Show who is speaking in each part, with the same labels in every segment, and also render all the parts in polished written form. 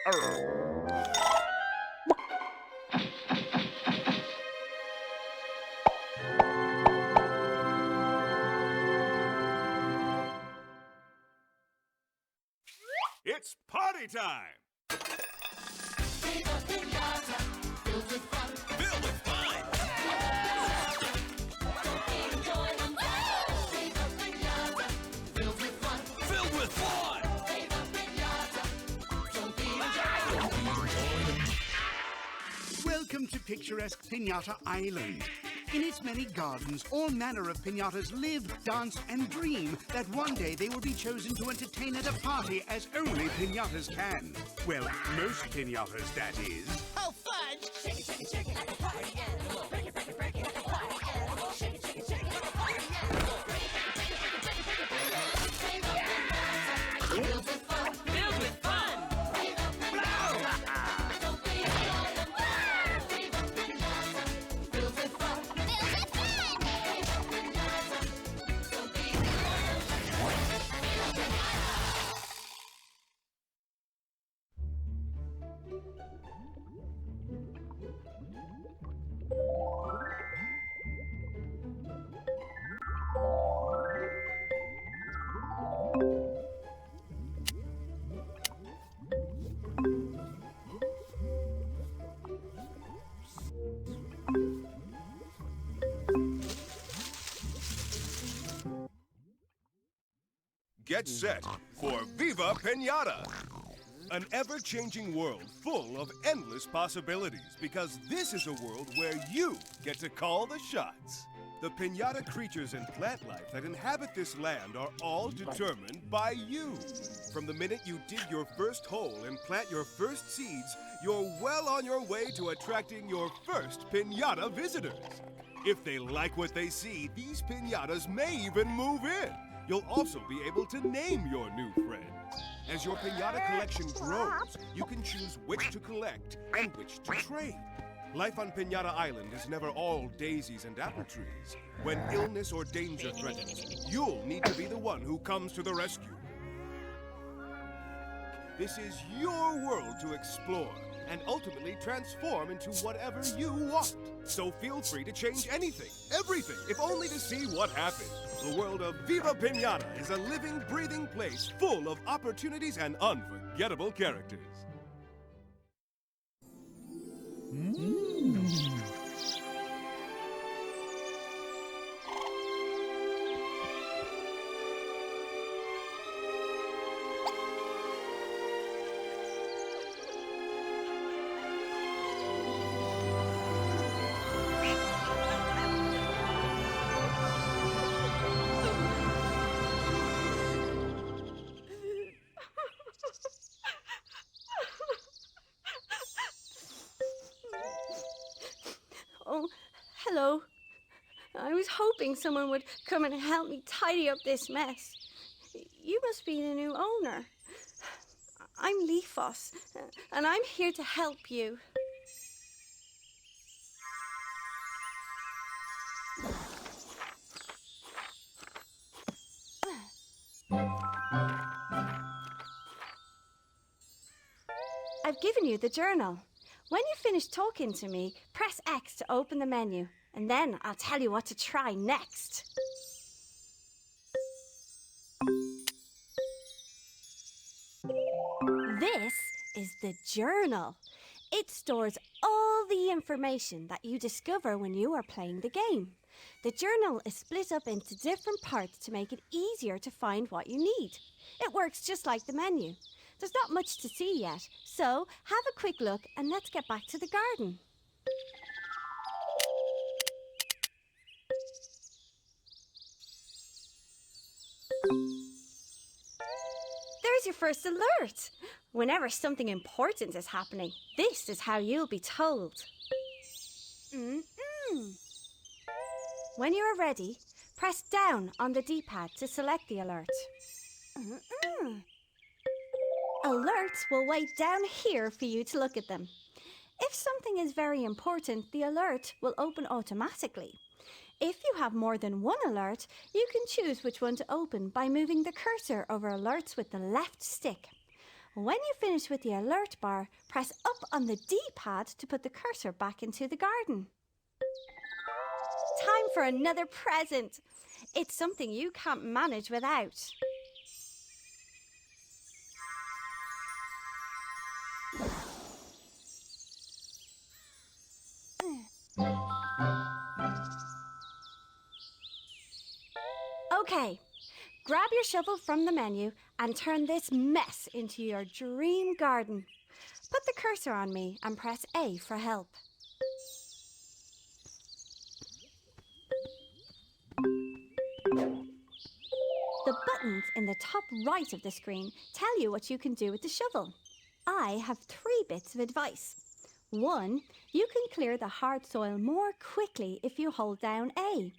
Speaker 1: It's party time!
Speaker 2: Viva Piñata, filled with fun.
Speaker 1: Filled with fun!
Speaker 2: Don't be enjoying Viva Piñata, filled with fun.
Speaker 1: Filled with fun!
Speaker 2: Viva Piñata, don't be enjoying.
Speaker 3: Welcome to picturesque Piñata Island. In its many gardens, all manner of piñatas live, dance, and dream that one day they will be chosen to entertain at a party as only piñatas can. Well, most piñatas, that is.
Speaker 2: Oh, fudge! Shake it, shake it, shake it like a party animal. Break it, break it, break it like a party animal. Shake it, shake it, shake it like a party animal. Break it, break it, break it, break it, break it, break it. Viva Piñata, filled with fun.
Speaker 1: Filled with fun!
Speaker 2: Viva Piñata, don't be enjoying Viva Piñata, filled with fun.
Speaker 1: Get set for Viva Piñata! An ever-changing world full of endless possibilities, because this is a world where you get to call the shots. The piñata creatures and plant life that inhabit this land are all determined by you. From the minute you dig your first hole and plant your first seeds, you're well on your way to attracting your first piñata visitors. If they like what they see, these piñatas may even move in. You'll also be able to name your new friends. As your piñata collection grows, you can choose which to collect and which to trade. Life on Piñata Island is never all daisies and apple trees. When illness or danger threatens, you'll need to be the one who comes to the rescue. This is your world to explore and ultimately transform into whatever you want. So feel free to change anything, everything, if only to see what happens. The world of Viva Piñata is a living, breathing place full of opportunities and unforgettable characters.
Speaker 4: Oh, hello. I was hoping someone would come and help me tidy up this mess. You must be the new owner. I'm Leafos, and I'm here to help you. I've given you the journal. When you finish talking to me, press X to open the menu, and then I'll tell you what to try next. This is the journal. It stores all the information that you discover when you are playing the game. The journal is split up into different parts to make it easier to find what you need. It works just like the menu. There's not much to see yet, so have a quick look and let's get back to the garden. There's your first alert. Whenever something important is happening, this is how you'll be told. When you are ready, press down on the D-pad to select the alert. Alerts will wait down here for you to look at them. If something is very important, the alert will open automatically. If you have more than one alert, you can choose which one to open by moving the cursor over alerts with the left stick. When you finish with the alert bar, press up on the D-pad to put the cursor back into the garden. Time for another present. It's something you can't manage without. Okay, grab your shovel from the menu and turn this mess into your dream garden. Put the cursor on me and press A for help. The buttons in the top right of the screen tell you what you can do with the shovel. I have 3 bits of advice. 1, you can clear the hard soil more quickly if you hold down A.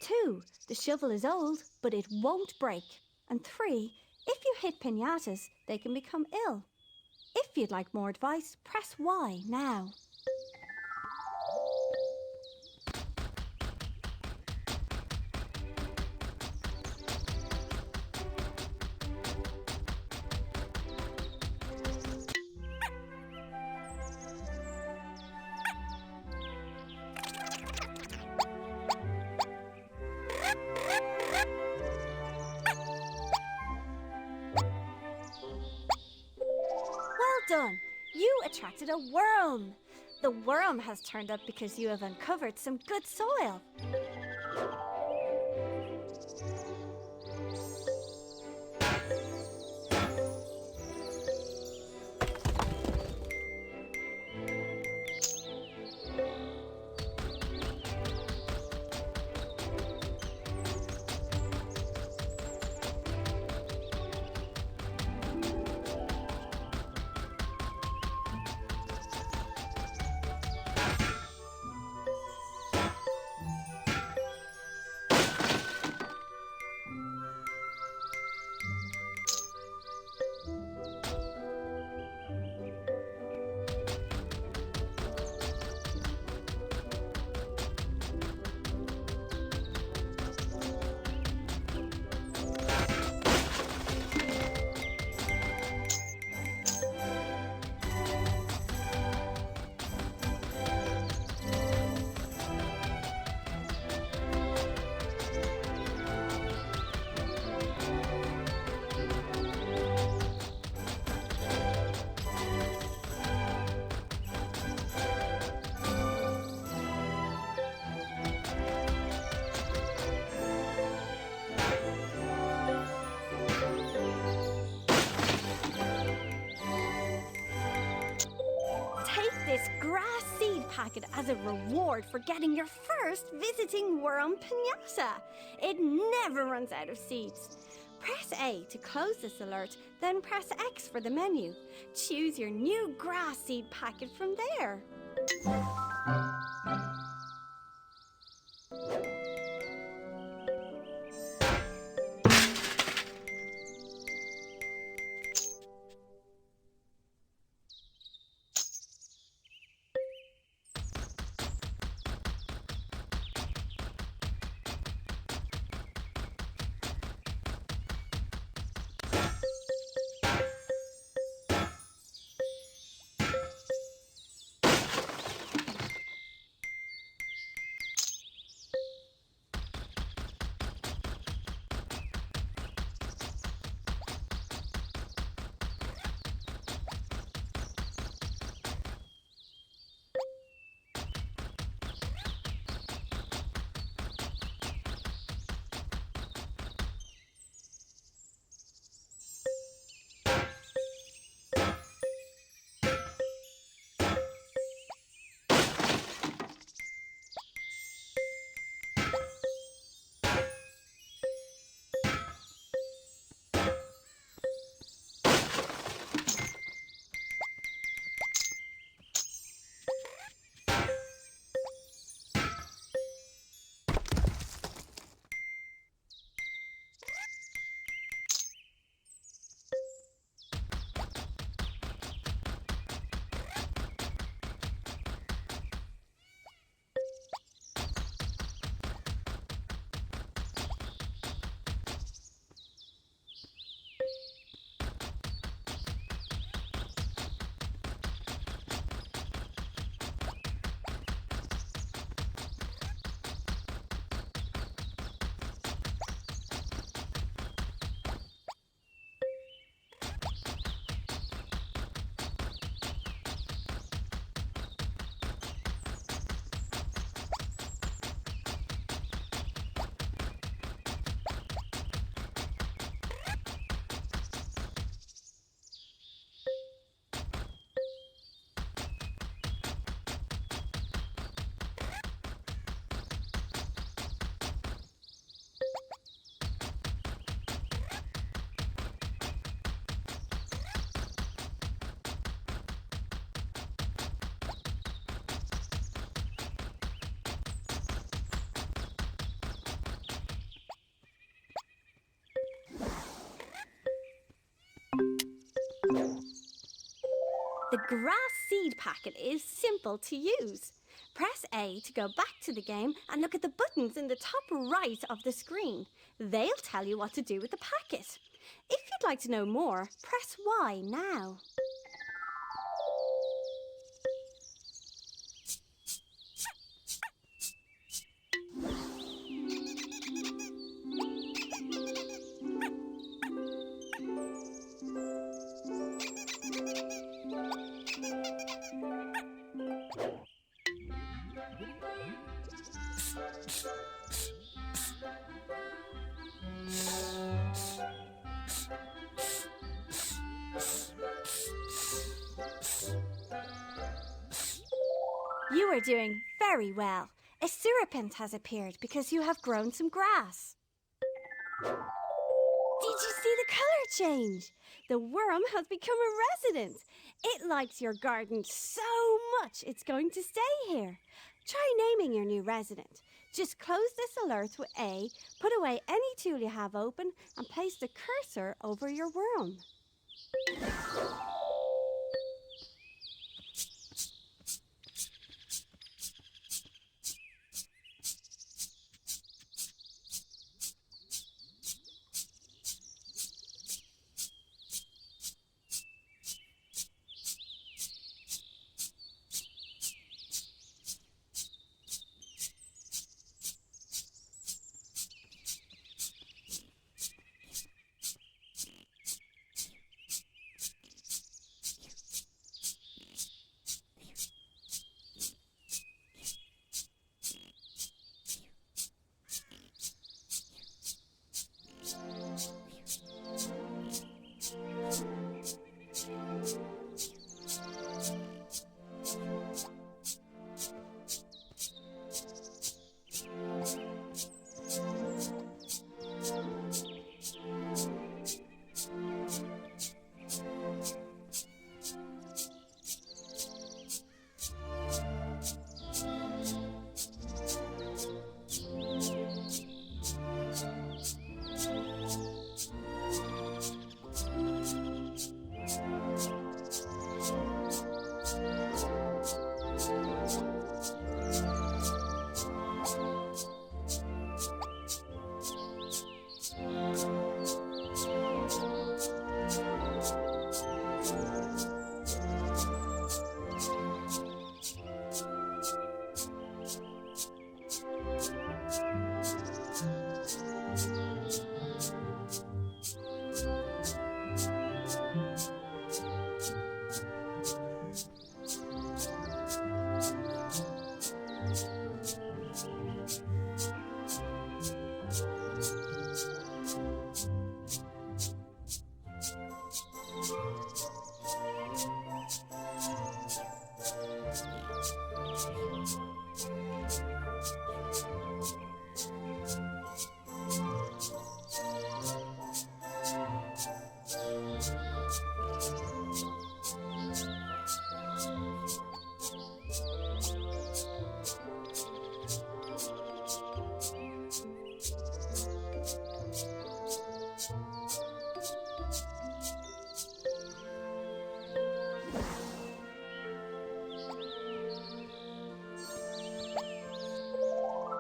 Speaker 4: 2, the shovel is old, but it won't break. And 3, if you hit piñatas, they can become ill. If you'd like more advice, press Y now. Well done! You attracted a worm. The worm has turned up because you have uncovered some good soil. This grass seed packet as a reward for getting your first visiting worm piñata. It never runs out of seeds. Press A to close this alert, then press X for the menu. Choose your new grass seed packet from there. The grass seed packet is simple to use. Press A to go back to the game and look at the buttons in the top right of the screen. They'll tell you what to do with the packet. If you'd like to know more, press Y now. You are doing very well. A serpent has appeared because you have grown some grass. Did you see the colour change? The worm has become a resident. It likes your garden so much it's going to stay here. Try naming your new resident. Just close this alert with A, put away any tool you have open and place the cursor over your worm.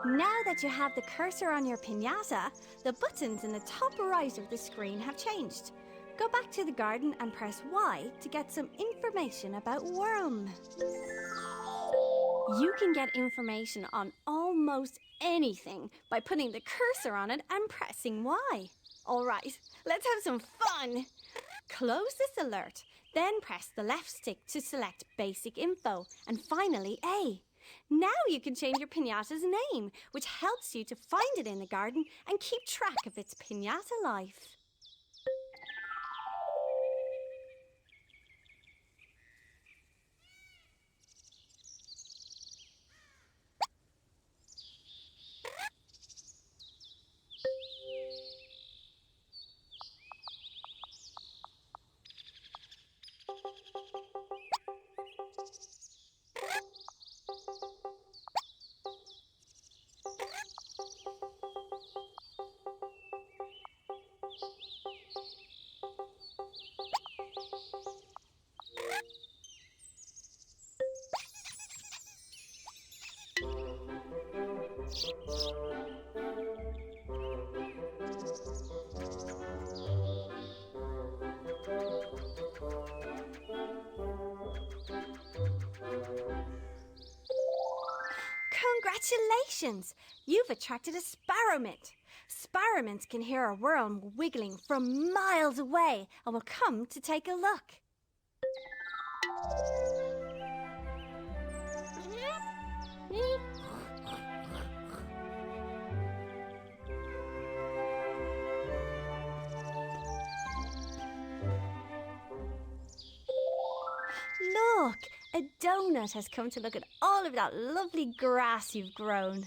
Speaker 4: Now that you have the cursor on your piñata, the buttons in the top right of the screen have changed. Go back to the garden and press Y to get some information about worm. You can get information on almost anything by putting the cursor on it and pressing Y. All right, let's have some fun. Close this alert, then press the left stick to select basic info, and finally A. Now you can change your piñata's name, which helps you to find it in the garden and keep track of its piñata life. Congratulations! You've attracted a sparrowmint. Sparrowmints can hear a worm wiggling from miles away and will come to take a look. Look, a donut has come to look at all of that lovely grass you've grown.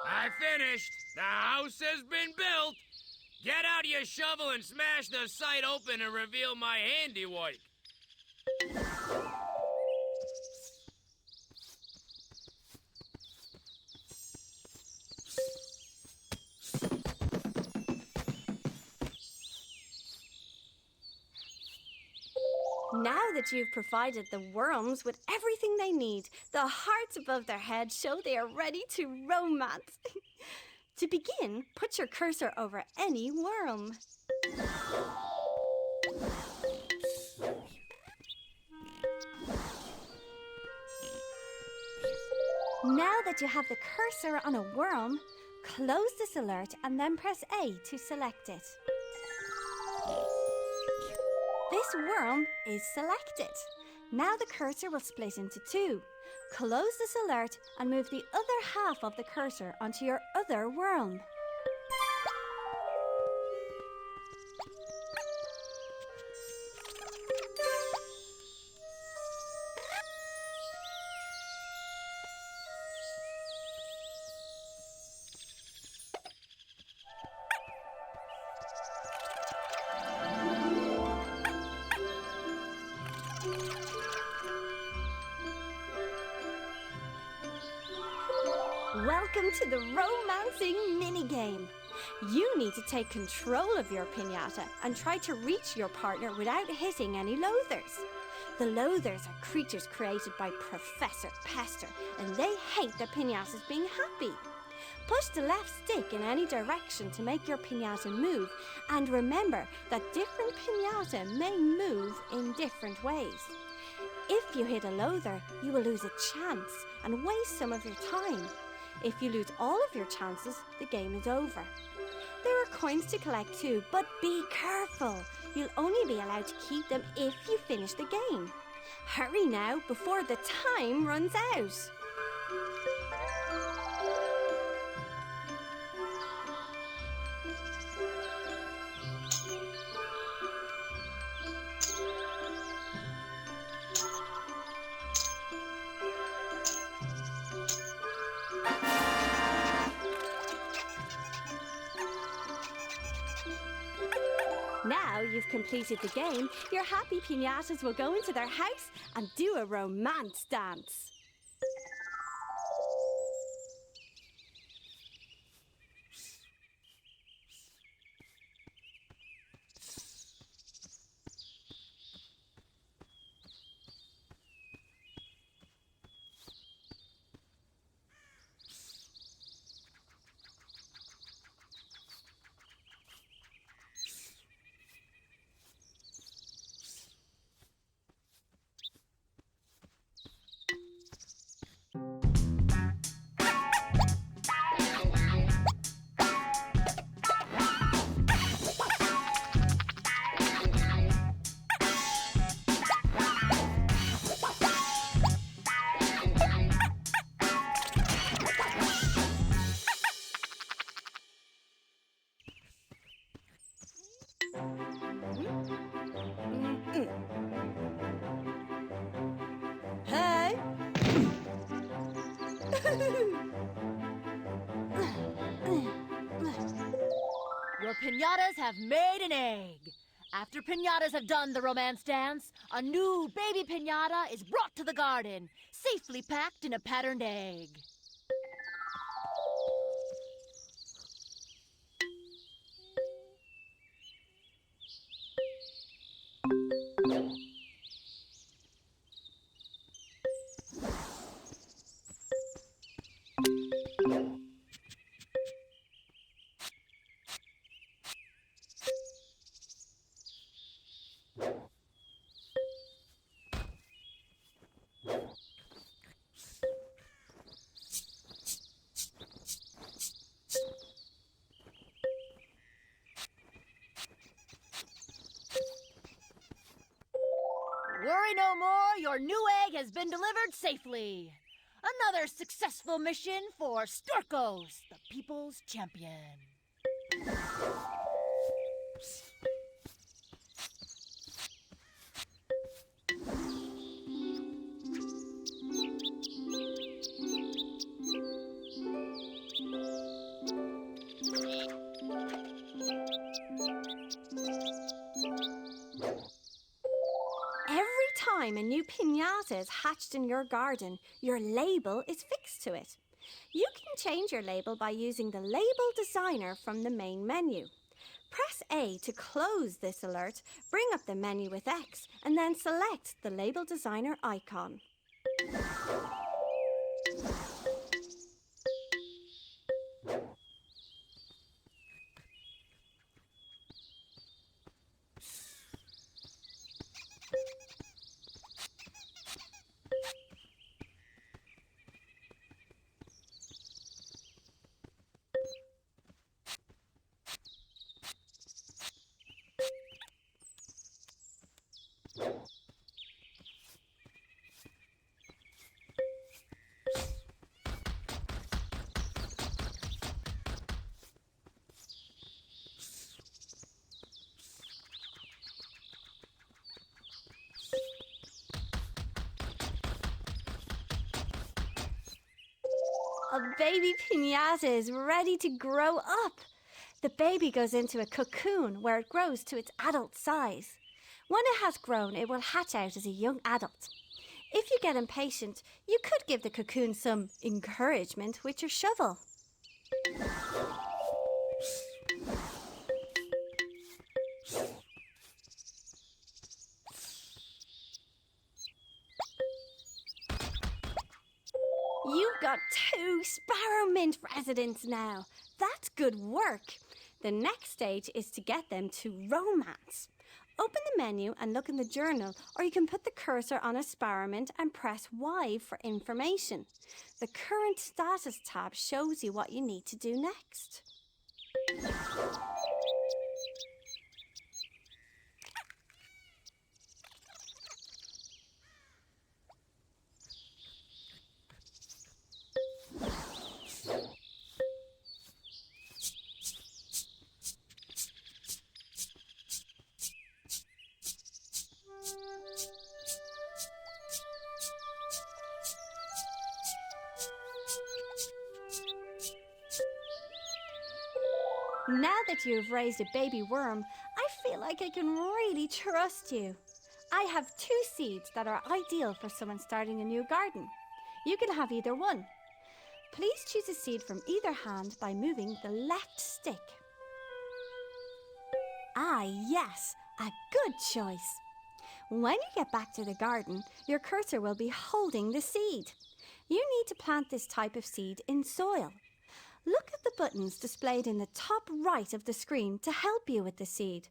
Speaker 5: I finished. The house has been built. Get out your shovel and smash the site open and reveal my handiwork.
Speaker 4: Now that you've provided the worms with everything they need, the hearts above their heads show they are ready to romance. To begin, put your cursor over any worm. Now that you have the cursor on a worm, close this alert and then press A to select it. This worm is selected. Now the cursor will split into two. Close this alert and move the other half of the cursor onto your other worm. Welcome to the romancing minigame. You need to take control of your piñata and try to reach your partner without hitting any loathers. The loathers are creatures created by Professor Pester, and they hate the piñatas being happy. Push the left stick in any direction to make your piñata move, and remember that different piñata may move in different ways. If you hit a loather, you will lose a chance and waste some of your time. If you lose all of your chances, the game is over. There are coins to collect too, but be careful. You'll only be allowed to keep them if you finish the game. Hurry now before the time runs out. you've completed the game, your happy piñatas will go into their house and do a romance dance. Hey!
Speaker 6: Your piñatas have made an egg. After piñatas have done the romance dance, a new baby piñata is brought to the garden, safely packed in a patterned egg. Worry no more, your new egg has been delivered safely. Another successful mission for Storkos, the people's champion.
Speaker 4: Every time a new piñata is hatched in your garden, your label is fixed to it. You can change your label by using the label designer from the main menu. Press A to close this alert, bring up the menu with X, and then select the label designer icon. A baby piñata is ready to grow up. The baby goes into a cocoon where it grows to its adult size. When it has grown, it will hatch out as a young adult. If you get impatient, you could give the cocoon some encouragement with your shovel. You've got 2 Sparrow Mint residents now. That's good work. The next stage is to get them to romance. Open the menu and look in the journal, or you can put the cursor on a Sparrow Mint and press Y for information. The current status tab shows you what you need to do next. Now that you have raised a baby worm, I feel feel like I can really trust you. I have 2 seeds that are ideal for someone starting a new garden. You can have either one. Please choose a seed from either hand by moving the left stick. Ah, yes, a good choice. When you get back to the garden, your cursor will be holding the seed. You need to plant this type of seed in soil. Look at the buttons displayed in the top right of the screen to help you with the seed.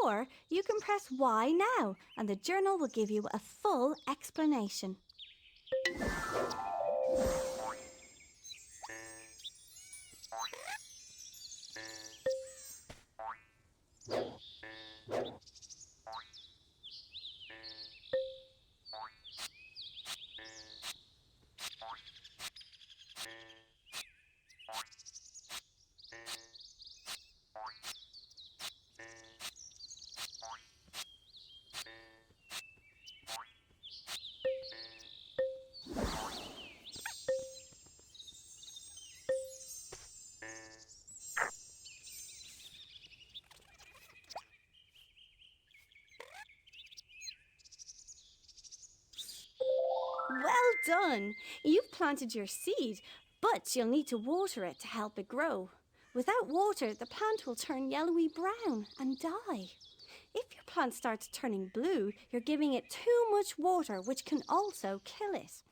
Speaker 4: Or you can press Y now and the journal will give you a full explanation. Well done! You've planted your seed, but you'll need to water it to help it grow. Without water, the plant will turn yellowy brown and die. If your plant starts turning blue, you're giving it too much water, which can also kill it.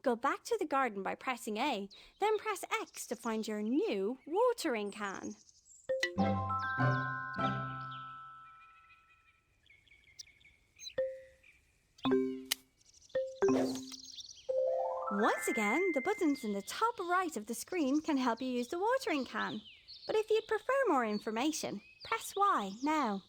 Speaker 4: Go back to the garden by pressing A, then press X to find your new watering can. Once again, the buttons in the top right of the screen can help you use the watering can. But if you'd prefer more information, press Y now.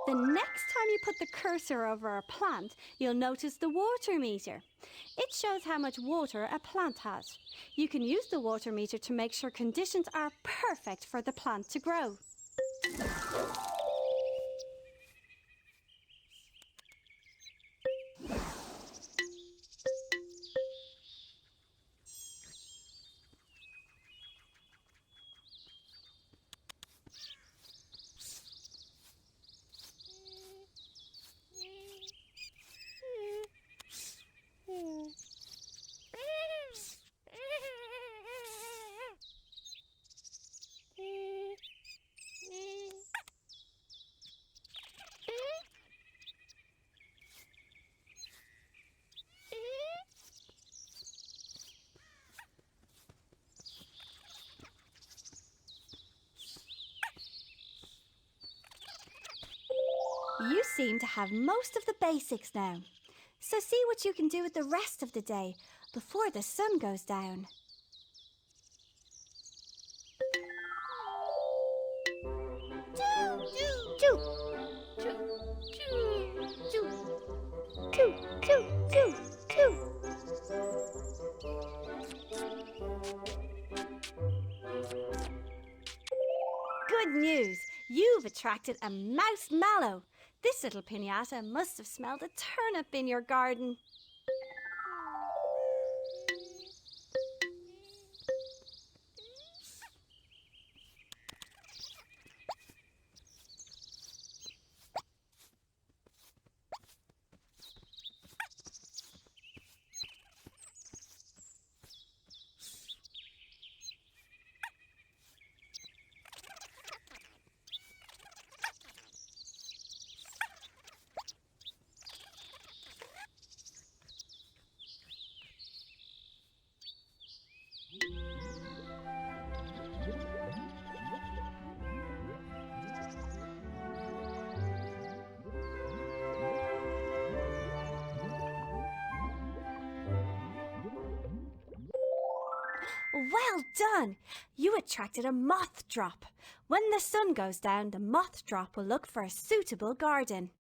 Speaker 4: The next time you put the cursor over a plant, you'll notice the water meter. It shows how much water a plant has. You can use the water meter to make sure conditions are perfect for the plant to grow. You seem to have most of the basics now. So see what you can do with the rest of the day before the sun goes down. Good news! You've attracted a mouse mallow. This little piñata must have smelled a turnip in your garden. Well done! You attracted a moth drop. When the sun goes down, the moth drop will look for a suitable garden.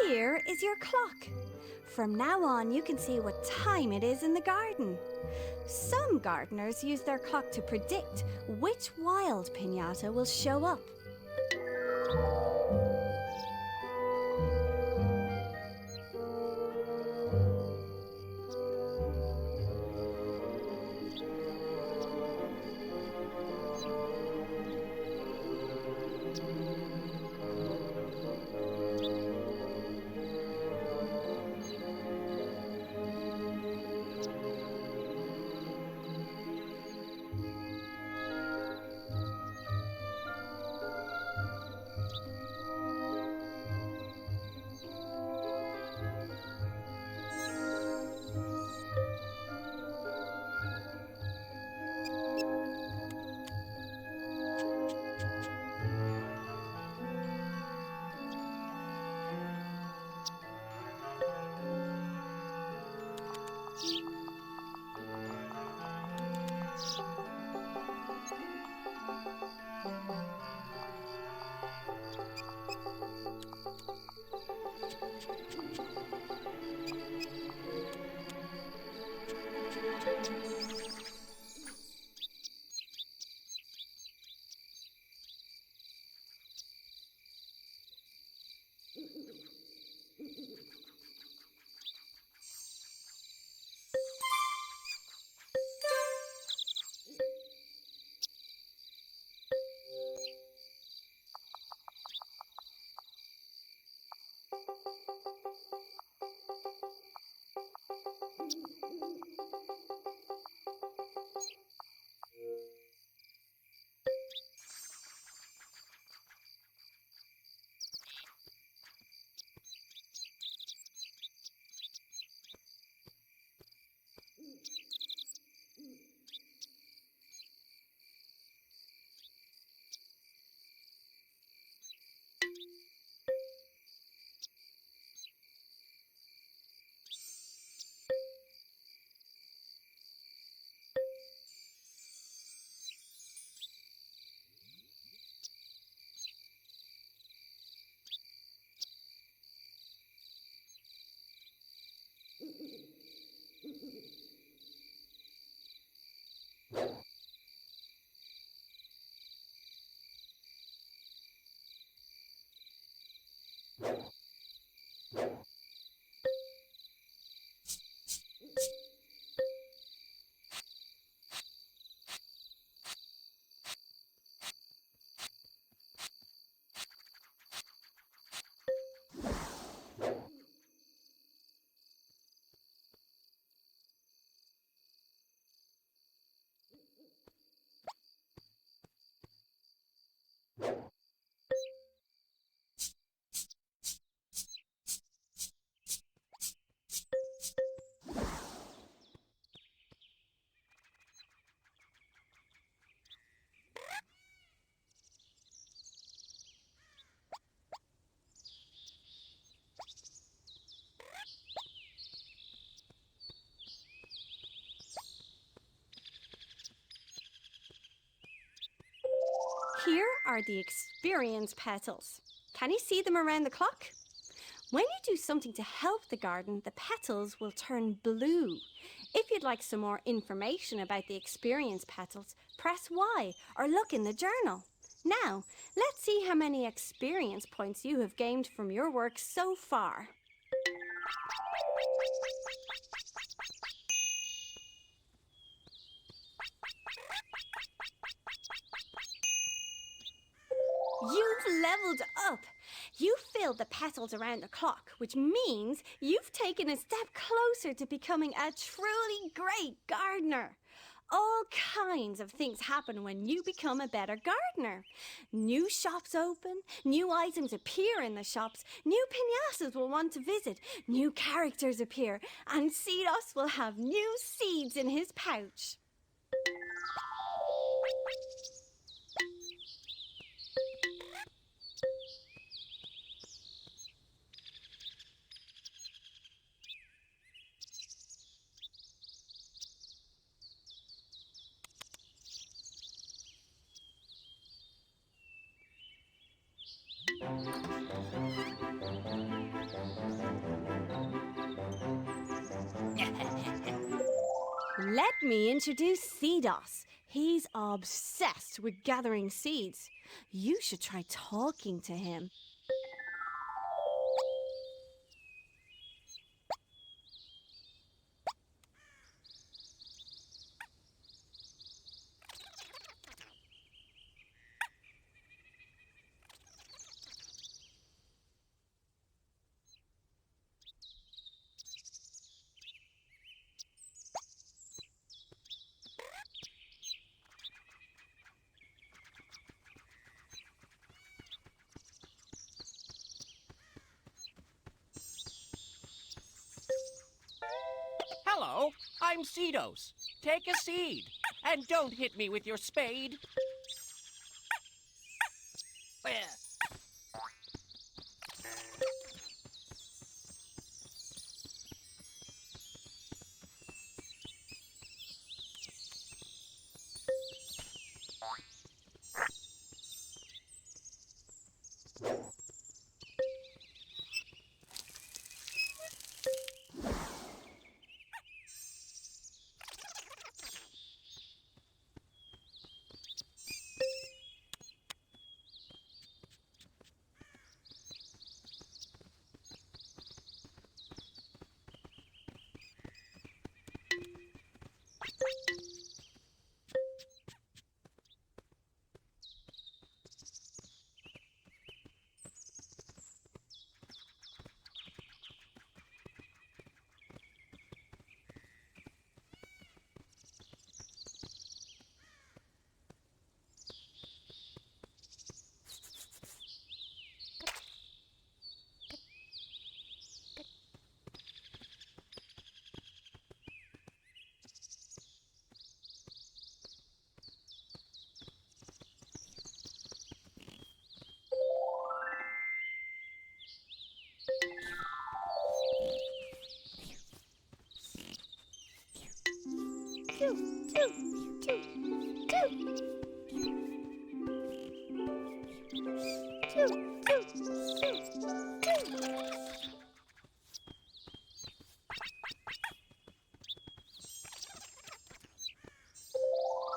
Speaker 4: Here is your clock. From now on, you can see what time it is in the garden. Some gardeners use their clock to predict which wild piñata will show up. Here are the experience petals. Can you see them around the clock? When you do something to help the garden, the petals will turn blue. If you'd like some more information about the experience petals, press Y or look in the journal. Now, let's see how many experience points you have gained from your work so far. You've leveled up. You filled the petals around the clock, which means you've taken a step closer to becoming a truly great gardener. All kinds of things happen when you become a better gardener. New shops open, new items appear in the shops, new piñatas will want to visit, new characters appear, and Cedos will have new seeds in his pouch. Let me introduce Seedos. He's obsessed with gathering seeds. You should try talking to him.
Speaker 7: Hello, I'm Seedos. Take a seed, and don't hit me with your spade.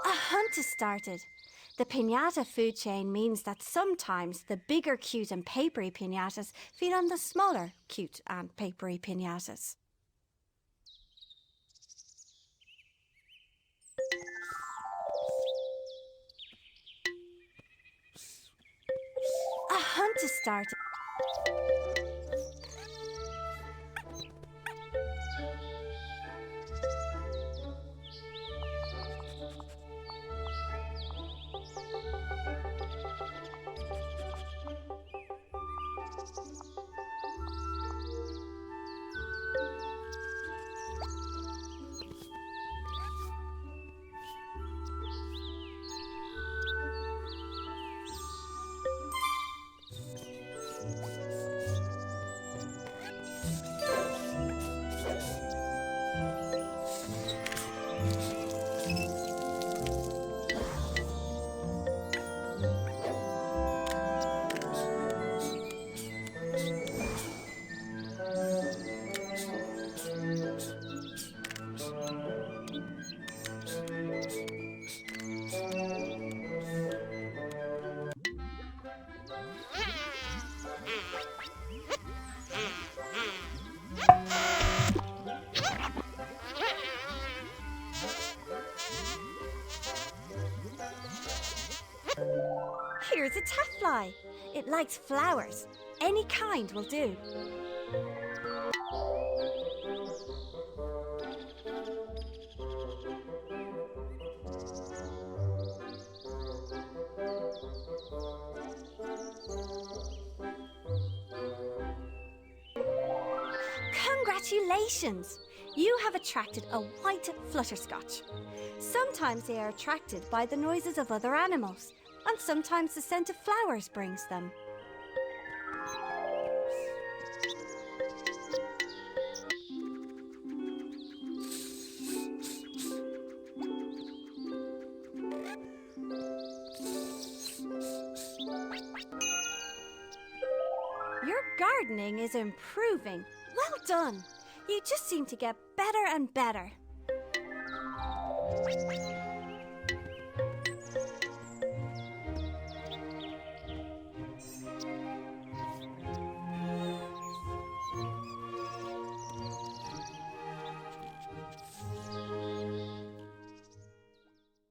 Speaker 4: A hunt has started. The piñata food chain means that sometimes the bigger, cute and papery piñatas feed on the smaller, cute and papery piñatas. A hunt has started. Here's a taffly. It likes flowers. Any kind will do. Congratulations! You have attracted a white flutterscotch. Sometimes they are attracted by the noises of other animals, and sometimes the scent of flowers brings them. gardening is improving. Well done. You just seem to get better and better.